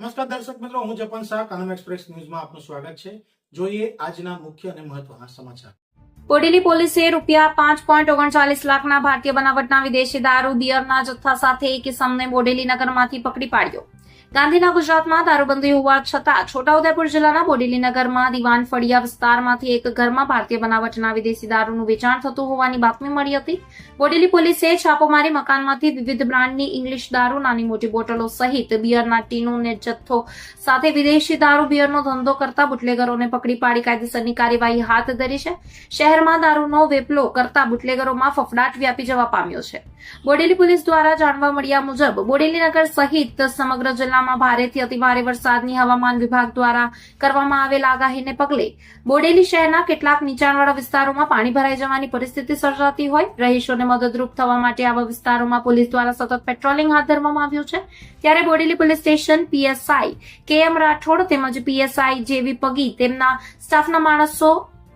નમસ્કાર દર્શક મિત્રો, હું જપન શાહ, કાનમ એક્સપ્રેસ ન્યૂઝમાં આપનું સ્વાગત છે. જોઈએ આજના મુખ્ય અને મહત્વના સમાચાર. બોડેલી પોલીસે ₹5.39 લાખના ભારતીય બનાવટના વિદેશી દારૂ બિયરના જથ્થા સાથે એક ઇસમને બોડેલી નગરમાંથી પકડી પાડ્યો. ગાંધીના ગુજરાતમાં દારૂબંધી હોવા છતાં છોટાઉદેપુર જિલ્લાના બોડેલી નગરમાં દિવાન ફળિયા વિસ્તારમાંથી એક ઘરમાં ભારતીય બનાવટના વિદેશી દારૂનું વેચાણ થતું હોવાની બાતમી મળી હતી. બોડેલી પોલીસે છાપો મારી મકાનમાંથી વિવિધ બ્રાન્ડની ઇંગ્લિશ દારૂ, નાની મોટી બોટલો સહિત બિયરના ટીનોને જથ્થો સાથે વિદેશી દારૂ બિયરનો ધંધો કરતા બુટલેગરોને પકડી પાડી કાયદેસરની કાર્યવાહી હાથ ધરી છે. શહેરમાં દારૂનો વેપલો કરતા બુટલેગરોમાં ફફડાટ વ્યાપી જવા પામ્યો છે. બોડેલી પોલીસ દ્વારા જાણવા મળ્યા મુજબ બોડેલી નગર સહિત સમગ્ર જિલ્લામાં ભારેથી અતિભારે વરસાદની હવામાન વિભાગ દ્વારા કરવામાં આવેલ આગાહીને પગલે બોડેલી શહેરના કેટલાક નીચાણવાળા વિસ્તારોમાં પાણી ભરાઈ જવાની પરિસ્થિતિ સર્જાતી હોય રહીશોને મદદરૂપ થવા માટે આવા વિસ્તારોમાં પોલીસ દ્વારા સતત પેટ્રોલિંગ હાથ ધરવામાં આવ્યું છે. ત્યારે Bodeli police station PSI KM Rathod તેમજ પીએસઆઈ જેવી પગી તેમના સ્ટાફના માણસો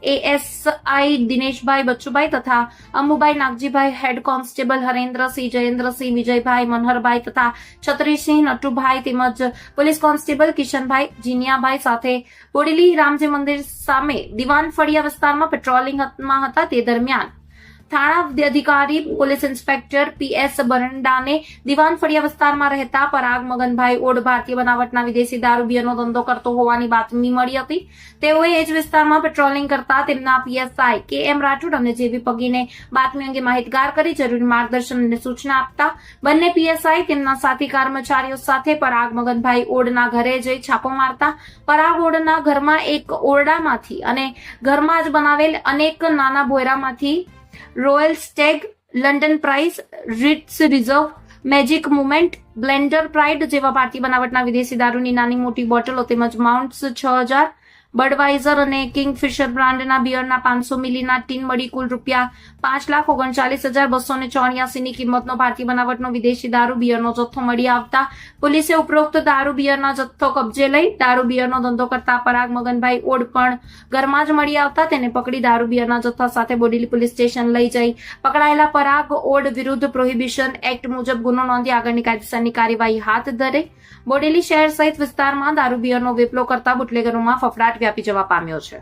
એએસઆઈ દિનેશભાઈ બચ્ચુભાઈ તથા અંબુભાઈ નાગજીભાઈ, હેડ કોન્સ્ટેબલ હરેન્દ્રસિંહ, જયેન્દ્રસિંહ, વિજયભાઈ, મનહરભાઈ તથા છત્રીસિંહ, નટુભાઈ તેમજ પોલીસ કોન્સ્ટેબલ કિશનભાઈ, જીનિયાભાઈ સાથે બોડેલી રામજી મંદિર સામે દિવાન ફળિયા વિસ્તારમાં પેટ્રોલિંગમાં હતા. તે દરમિયાન થાણા અધિકારી પોલીસ ઇન્સ્પેક્ટર PS બરંડાને દિવાન ફળિયા વિસ્તારમાં રહેતા પરાગ મગનભાઈ ઓડ ભારતીય બનાવટના વિદેશી દારૂ બિયરનો ધંધો કરતો હોવાની બાતમી મળી હતી. તેઓએ એ જ વિસ્તારમાં પેટ્રોલિંગ કરતા તેમના PSI KM રાઠોડ અને જેવી પગીને બાતમી અંગે માહિતગાર કરી જરૂરી માર્ગદર્શન અને સૂચના આપતા બંને PSI તેમના સાથી કર્મચારીઓ સાથે પરાગ મગનભાઈ ઓડના ઘરે જઈ છાપો મારતા પરાગ ઓડના ઘરમાં એક ઓરડામાંથી અને ઘરમાં જ બનાવેલ અનેક નાના ભોયરામાંથી Royal Stag, London Price, Ritz Reserve, Magic Moment, Blender Pride જેવા ભારતીય બનાવટના વિદેશી દારૂની નાની મોટી બોટલો તેમજ માઉન્ટ્સ 6000, બડવાઇઝર અને કિંગફિશર બ્રાન્ડના બિયરના 500 મિલીના ટીન મળી કુલ ₹5,39,284 ની કિંમતનો ભારતીય બનાવટનો વિદેશી દારૂ બિયરનો જથ્થો મળી આવતા પોલીસે ઉપરોક્ત દારૂ બિયરના જથ્થો કબજે લઈ દારૂ બિયરનો ધંધો કરતા પરાગ મગનભાઈ ઓડ પણ ઘરમાં જ મળી આવતા તેને પકડી દારૂ બિયરના જથ્થા સાથે બોડેલી પોલીસ સ્ટેશન લઈ જઈ પકડાયેલા પરાગ ઓડ વિરુદ્ધ પ્રોહિબિશન એક્ટ મુજબ ગુનો નોંધી આગળની કાયદેસરની કાર્યવાહી હાથ ધરે. બોડેલી શહેર સહિત વિસ્તારમાં દારૂ બિયરનો વેપલો કરતા બુટલેગરોમાં ફફડાટ વ્યાપી જવા પામ્યો છે.